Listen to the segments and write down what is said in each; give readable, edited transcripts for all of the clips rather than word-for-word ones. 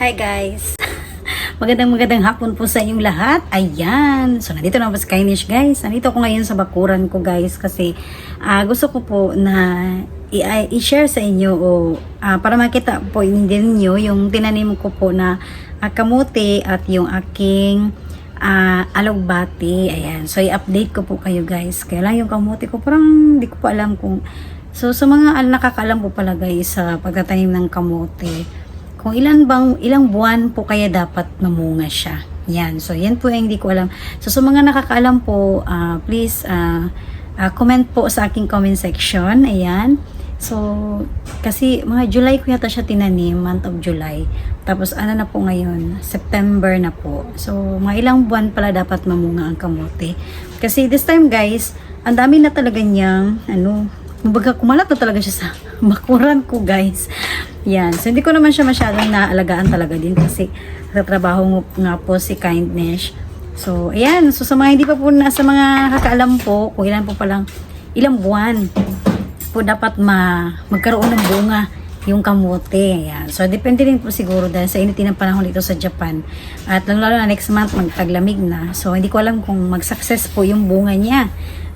Hi guys! Magandang hapon po sa inyong lahat. Ayan. So, nandito na po si Kynish guys. Nandito ako ngayon sa bakuran ko guys kasi gusto ko po na i-share sa inyo o para makita po din niyo yung tinanim ko po na kamote at yung aking alugbati. Ayan. So, i-update ko po kayo guys. Kaya lang yung kamote ko parang hindi ko pa alam kung sa mga nakakaalam po pala guys sa pagtatanim ng kamote, kung ilang buwan po kaya dapat mamunga siya. Yan. So, yan po yung hindi ko alam. So, sa mga nakakaalam po, please comment po sa aking comment section. Ayan. So, kasi mga July ko yata siya tinanim, month of July. Tapos, ano na po ngayon? September na po. So, mga ilang buwan pala dapat mamunga ang kamote. Kasi this time guys, ang dami na talaga niyang, kumbaga kumalat na talaga siya sa bakuran ko guys. Yan. So, hindi ko naman siya masyadong naalagaan talaga din kasi nagtatrabaho nga po si Kindness. So, ayan. So, sa mga hindi pa po sa mga kakaalam po, kung ilan po palang ilang buwan po dapat magkaroon ng bunga yung kamote. Ayan. So, depende rin po siguro dahil sa initin ng panahon dito sa Japan. At lalo na next month, magtaglamig na. So, hindi ko alam kung mag-success po yung bunga niya.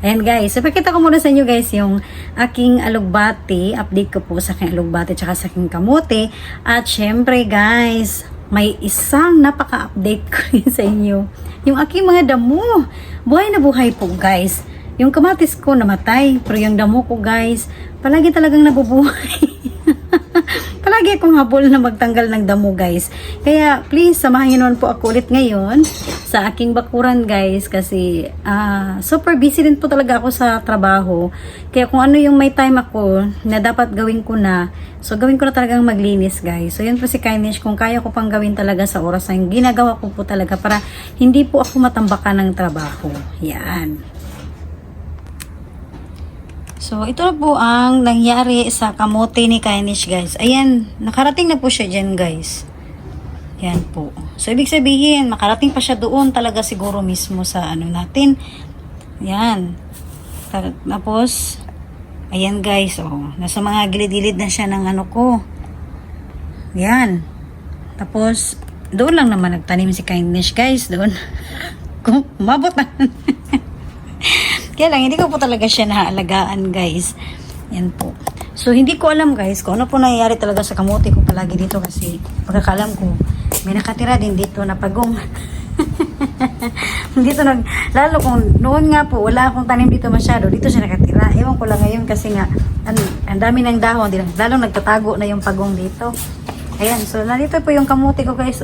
Ayan guys, so pakita ko muna sa inyo guys yung aking alugbati, update ko po sa aking alugbati tsaka sa aking kamote. At syempre guys, may isang napaka-update ko rin sa inyo. Yung aking mga damo, buhay na buhay po guys. Yung kamatis ko namatay, pero yung damo ko guys, palagi talagang nabubuhay. Palagi akong habol na magtanggal ng damo guys. Kaya please, samahan niyo naman po ako ulit ngayon sa aking bakuran guys. Kasi super busy din po talaga ako sa trabaho. Kaya kung ano yung may time ako na dapat gawin ko na, so gawin ko na talagang maglinis guys. So yun po si Kynish, kung kaya ko pang gawin talaga sa oras na yung ginagawa ko po talaga para hindi po ako matambakan ng trabaho. Yan. So, ito na po ang nangyari sa kamote ni Kynish guys. Ayan, nakarating na po siya dyan guys. Ayan po. So, ibig sabihin, makarating pa siya doon talaga siguro mismo sa natin. Ayan. Tapos, ayan guys, nasa mga gilid-gilid na siya ng ko. Ayan. Tapos, doon lang naman nagtanim si Kynish guys, doon. Kung umabot na. Kaya lang, hindi ko po talaga siya naalagaan guys. Yan po. So, hindi ko alam guys kung ano po nangyayari talaga sa kamote ko palagi dito kasi pagkakalam ko, may nakatira din dito na pagong. Dito lalo kung noon nga po, wala akong tanim dito masyado, dito siya nakatira. Ewan ko lang ngayon kasi nga, ang dami ng dahon, lalong nagtatago na yung pagong dito. Ayan, so nandito po yung kamote ko guys.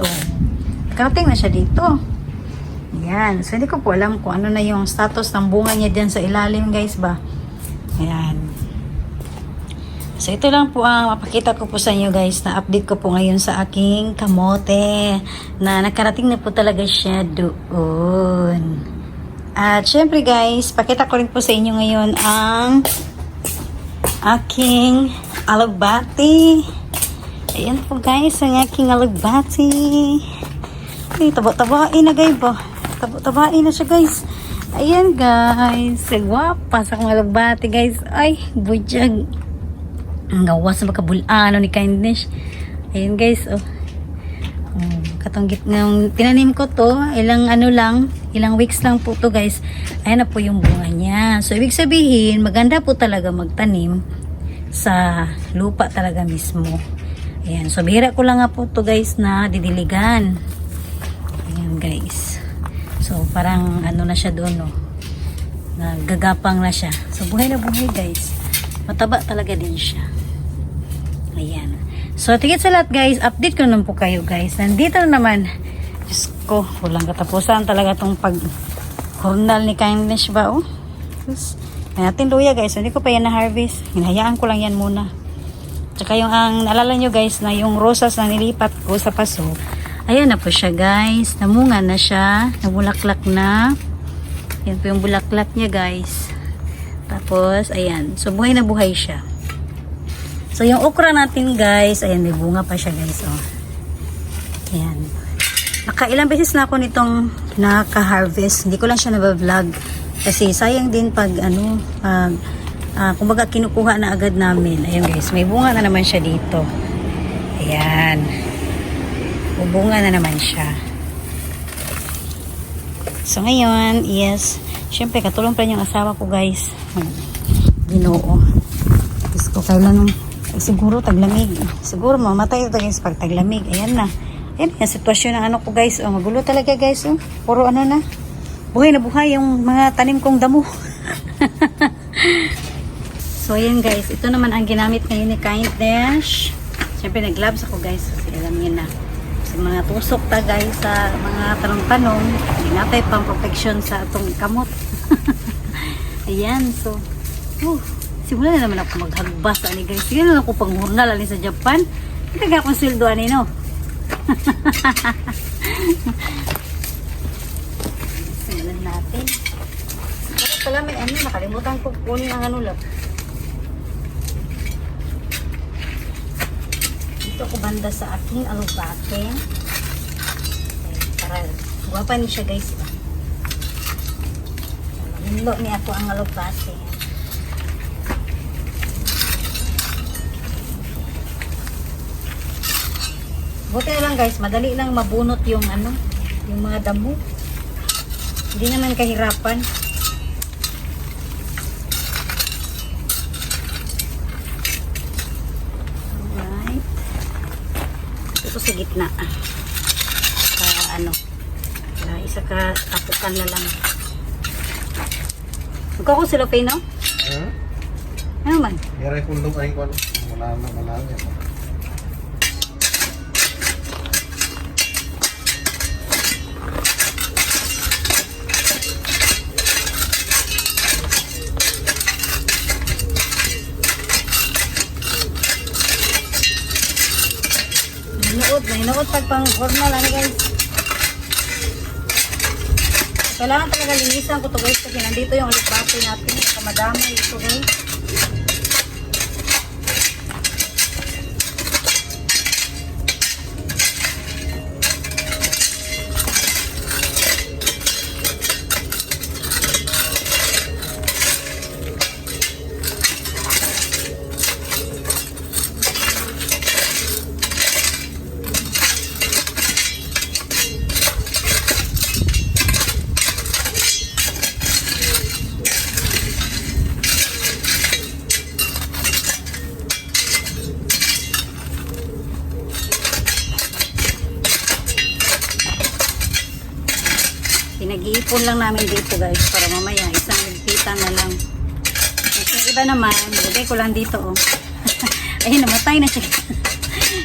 Nakarating na siya dito. Ayan. So, hindi ko po alam kung ano na yung status ng bunga niya dyan sa ilalim, guys ba. Ayan. So, ito lang po ang mapakita ko po sa inyo, guys, na update ko po ngayon sa aking kamote na nakarating na po talaga siya doon. At, syempre, guys, pakita ko rin po sa inyo ngayon ang aking alugbati. Ayan po, guys, ang aking alugbati. Ay, taba-tabain na, guys ba. Tabain na siya guys. Ayan guys. Guwapa sa akong alugbati guys. Ay, budyag. Ang gawas sa makabulano ni Kindness. Ayan guys. Katunggit ng tinanim ko to. Ilang weeks lang po to guys. Ayan na po yung bunga niya. So, ibig sabihin, maganda po talaga magtanim sa lupa talaga mismo. Ayan. So, bihira ko lang nga po to guys na didiligan. Ayan guys. So, parang na siya doon, nagagapang na siya. So, buhay na buhay, guys. Mataba talaga din siya. Ayan. So, tigit sa lahat, guys. Update ko naman po kayo, guys. Nandito na naman. Diyos ko, walang katapusan talaga itong pag-cornal ni Kindness ba, Tapos, may natin luya, guys. Hindi ko pa yan na-harvest. Hinahayaan ko lang yan muna. Tsaka yung, naalala nyo, guys, na yung rosas na nilipat ko sa paso, ayan na po siya guys. Namunga na siya. Nabulaklak na. Yan po yung bulaklak niya guys. Tapos, ayan. So, buhay na buhay siya. So, yung okra natin guys. Ayan, may bunga pa siya guys. Ayan. Nakailang beses na ako nitong naka-harvest. Hindi ko lang siya nabavlog. Kasi sayang din pag kumbaga kinukuha na agad namin. Ayan guys. May bunga na naman siya dito. Ayan. bubunga na naman siya. So ngayon is, syempre katulong pa rin yung asawa ko guys. Ginoo. Diyos ko kailan siguro taglamig. Siguro mamatay ito guys pag taglamig. Ayan na. Ayan yung sitwasyon ng ano ko guys. Oh, magulo talaga guys. Oh. Puro ano na. Buhay na buhay yung mga tanim kong damo. So ayan guys. Ito naman ang ginamit ngayon ni Kindness. Syempre nag-gloves ako guys. Kasi alam niyo na. Sa mga tusok ta guys. Sa mga tanong-tanong. Ginapay pang protection sa atong kamot. Ayan. So. Simula na naman ako maghagbas ani guys. Sige na ako panghurnal ani sa Japan. Hindi akong sildo ani no. Simulan natin. Pero pala may ano, nakalimutan ko kunin ang ano lang. Dito ko banda sa aking alubate. Para guwapa ni siya guys. Hinlo ni ako ang alubate. Buti na lang guys, madali lang mabunot yung ano, yung mga damo. Hindi naman kahirapan. Alright. Ito sa gitna. Para ano, para isa ka tapukan na lang. Ikaw ko sila pay no? Ano man? Meron kong lumain ko ano. Malala yan. May pag pang formal ano guys. Kailangan talaga linisan ko to guys kasi nandito yung alipate natin. Kamadamay ito guys. Pinag-iipon lang namin dito guys para mamaya isang ligpitan na lang. At yung iba naman, nilagay ko lang dito oh. Ayun, namatay na siya.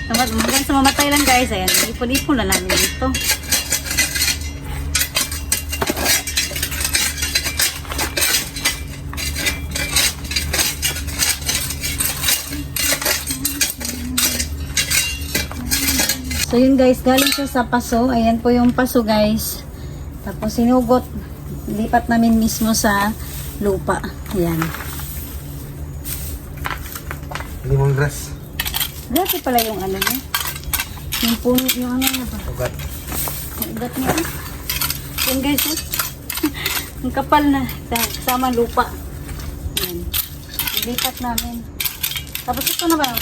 Hanggang sa mamatay lang guys. Ayan, ipon-ipon lang namin dito. So yun guys, galing siya sa paso. Ayan po yung paso guys. Tapos sinugot, lipat namin mismo sa lupa. Ayan. Lemongrass. Grabe pala yung ano niya. Yung puno, yung ano niya ba? Ugat. Yung ugat niya. Yan guys, oh. Ang kapal na. Kasama lupa. Ayan. Lipat namin. Tapos ito na ba?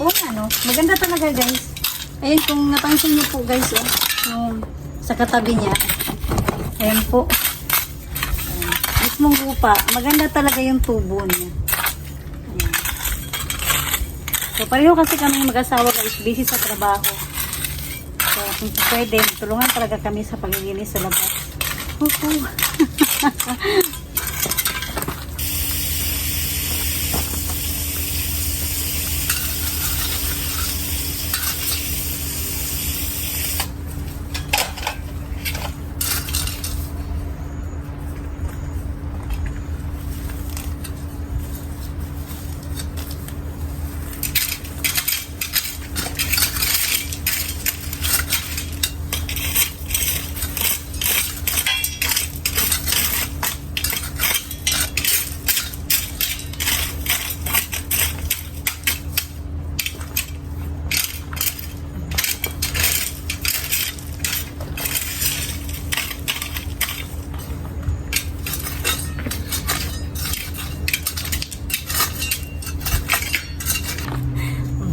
Oo ano, maganda talaga guys. Ayan, kung napansin niyo po guys, oh. Yung sa katabi niya. Ayan po. Ayan. Mismong lupa. Maganda talaga yung tubo niya. Ayan. So, pareho kasi kami mag-asawa guys. Busy sa trabaho. So, kung pwede, tulungan talaga kami sa paglilinis sa labas.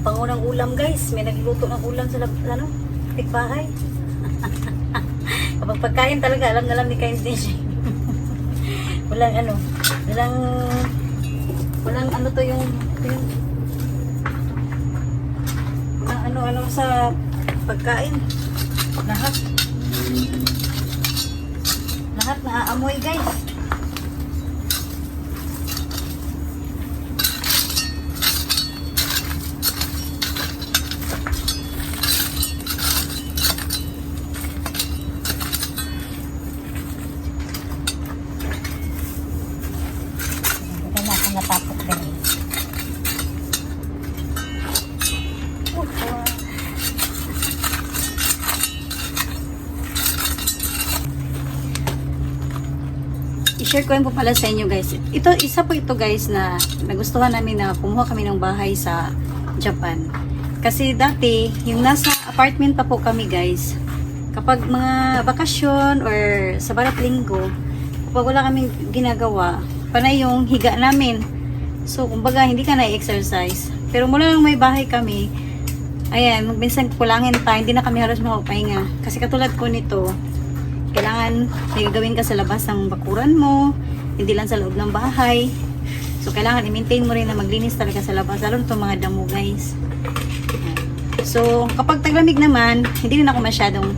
Pangunang ulam guys, may nagluto ng ulam sa ano, kapitbahay. Kapag pagkain talaga, alam na alam ni Kain Dish. walang ano, walang ano to yung walang ano sa pagkain. Lahat naaamoy guys. Natapos din. I-share ko yun po pala sa inyo guys. Isa po ito guys na nagustuhan namin na kumuha kami ng bahay sa Japan. Kasi dati, yung nasa apartment pa po kami guys, kapag mga bakasyon or sa barat linggo, kapag wala kaming ginagawa, panay yung higa namin. So, kumbaga, hindi ka na-exercise. Pero mula nang may bahay kami, ayan, minsan kulangin pa, hindi na kami halos makapahinga. Kasi katulad ko nito, kailangan may gagawin ka sa labas ng bakuran mo, hindi lang sa loob ng bahay. So, kailangan i-maintain mo rin na maglinis talaga sa labas, lalo na itong mga damo, guys. So, kapag taglamig naman, hindi rin ako masyadong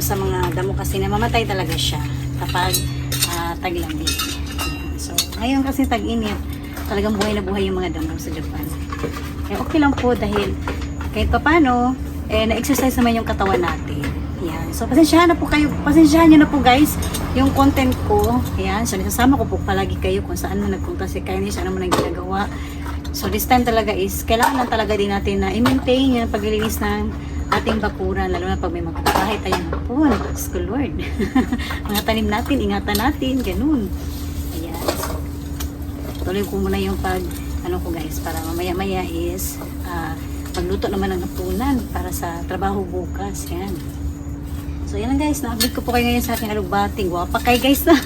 sa mga damo kasi namamatay talaga siya kapag taglamig. So, ngayon kasi tag-init, talagang buhay na buhay yung mga damo sa Japan. Kaya okay lang po dahil kahit pa paano, na-exercise naman yung katawan natin. Yan. So, pasensyahan nyo na po guys, yung content ko. Yan. So, nasasama ko po palagi kayo kung saan na nagpunta si Kainish, ano man ang ginagawa. So, this time talaga is, kailangan lang talaga din natin na i-maintain yung paglilinis ng ating bakuran, lalo na pag may magbabahay tayong hapon. Diyos ko Lord. Mga tanim natin, ingatan natin, ganun. Ayan. So, tuloy ko muna yung ko guys, para mamaya-maya is magluto naman ng hapunan para sa trabaho bukas. Yan. So, yan lang guys. Na-update ko po kayo ngayon sa aking alugbating. Guwapa kayo guys na.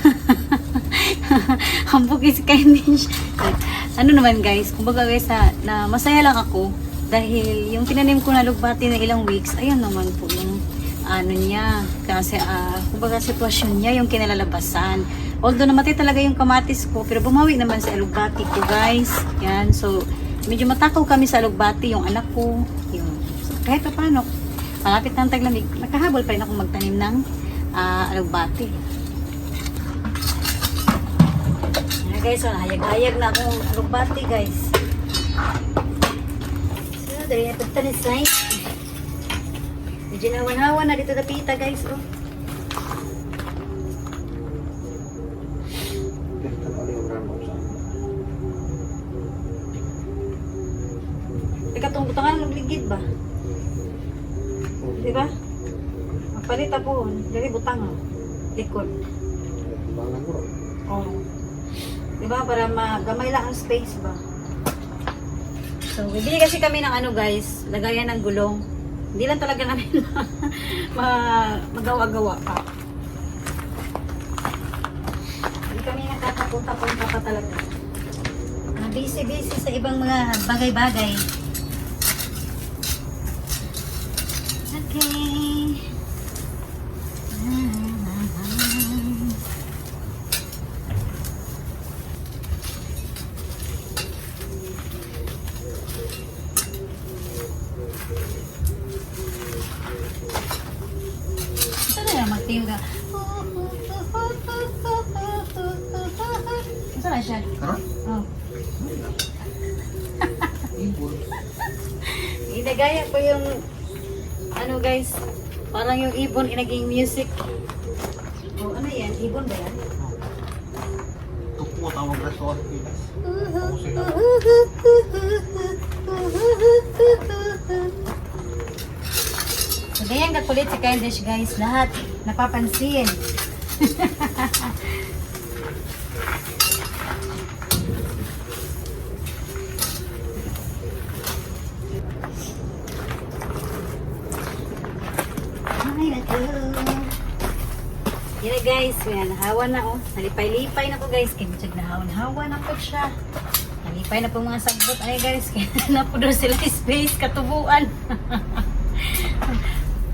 Hambog is Kainish. Ano naman guys, kumbaga guys na masaya lang ako dahil yung tinanim ko na alugbati na ilang weeks, ayun naman po yung niya. Kasi kumbaga sitwasyon niya yung kinalalabasan. Although namatay talaga yung kamatis ko, pero bumawi naman sa alugbati ko guys. Yan, so medyo matakaw kami sa alugbati, yung anak ko. Yun. So, kahit pa paano, malapit ng taglamig, nakahabol pa rin ako magtanim ng alugbati. Yan guys, so hayag-hayag na akong alugbati guys. So, dali na pagtanis guys. Medyo nawan-hawan na dito dapita guys, oh. Katong butangan magligid ba? Di ba? Magpalit po. Dari butang likod. Oh. Di ba? Para magamay lang ang space ba? So, bibili kasi kami ng guys, lagayan ng gulong. Hindi lang talaga namin magawa-gawa pa. Hindi kami nakakapunta-punta pa talaga. Busy-busy sa ibang mga bagay-bagay. Okay. Saan na magtiyo ka? Saan na siya? Oh. Inagaya ko yung guys, parang yung ibon naging music. Oh, ano yan? Ibon ba yan? Tupo tawag resto. So, ganyan kakulit si Kainish guys. Lahat napapansin. Yan na guys, yan, hawa na oh. Nalipay-lipay na po guys. Kaya medyo nahawan-hawa na po siya. Nalipay na po mga sagbot. Ay guys, kaya na po doon sila space, katubuan.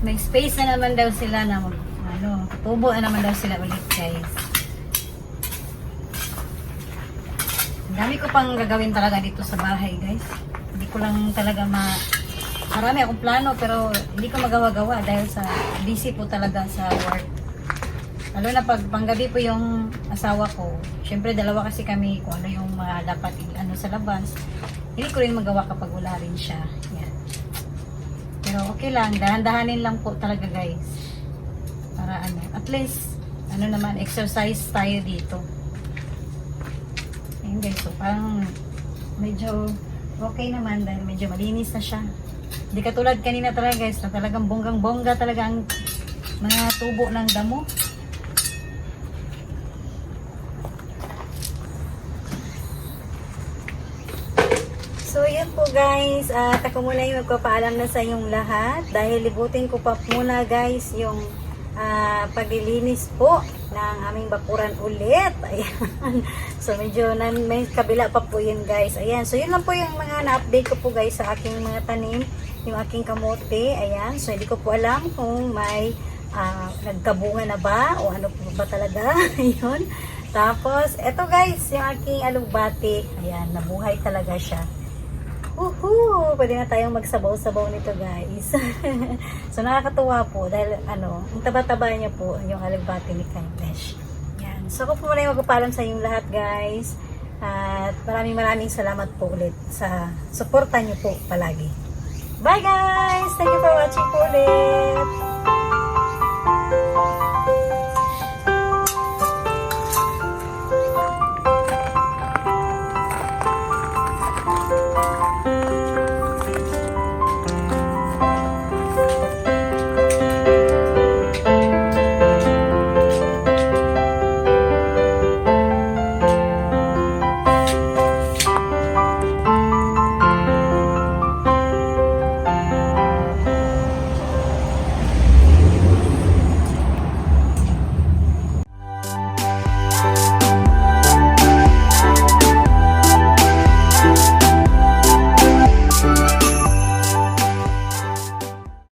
may space na naman daw sila na tubo na naman daw sila ulit guys. Ang dami ko pang gagawin talaga dito sa bahay guys. Hindi ko lang talaga marami akong plano pero hindi ko magawa-gawa dahil sa busy po talaga sa work. Lalo na pag panggabi po yung asawa ko, syempre dalawa kasi kami kung ano yung dapat sa labas. Hindi ko rin magawa kapag wala rin siya. Yan. Pero okay lang, dahan-dahanin lang po talaga guys. Para at least, naman, exercise tayo dito. Ayun guys, so parang medyo okay naman dahil medyo malinis na siya. Hindi katulad kanina talaga guys, na talagang bonggang-bongga talaga ang mga tubo ng damo. So, yun po guys. At ako muna yung magpapaalam na sa inyong lahat. Dahil libutin ko pa muna guys yung paglilinis po ng aming bakuran ulit. Ayan. So, medyo may kabila pa po yun guys. Ayan. So, yun lang po yung mga na-update ko po guys sa aking mga tanim. Yung aking kamote. Ayan. So, hindi ko po alam kung may nagkabunga na ba o ano po ba talaga. Ayun. Tapos, eto guys, yung aking alugbati. Ayan. Nabuhay talaga siya. Woohoo! Pwede na tayong magsabaw-sabaw nito guys. So nakakatuwa po dahil ang taba-taba niya po yung alugbati ni Kindness. Yan. So ako po muna yung magpapaalam sa inyong lahat guys. At maraming salamat po ulit sa suporta niyo po palagi. Bye guys! Thank you for watching po ulit!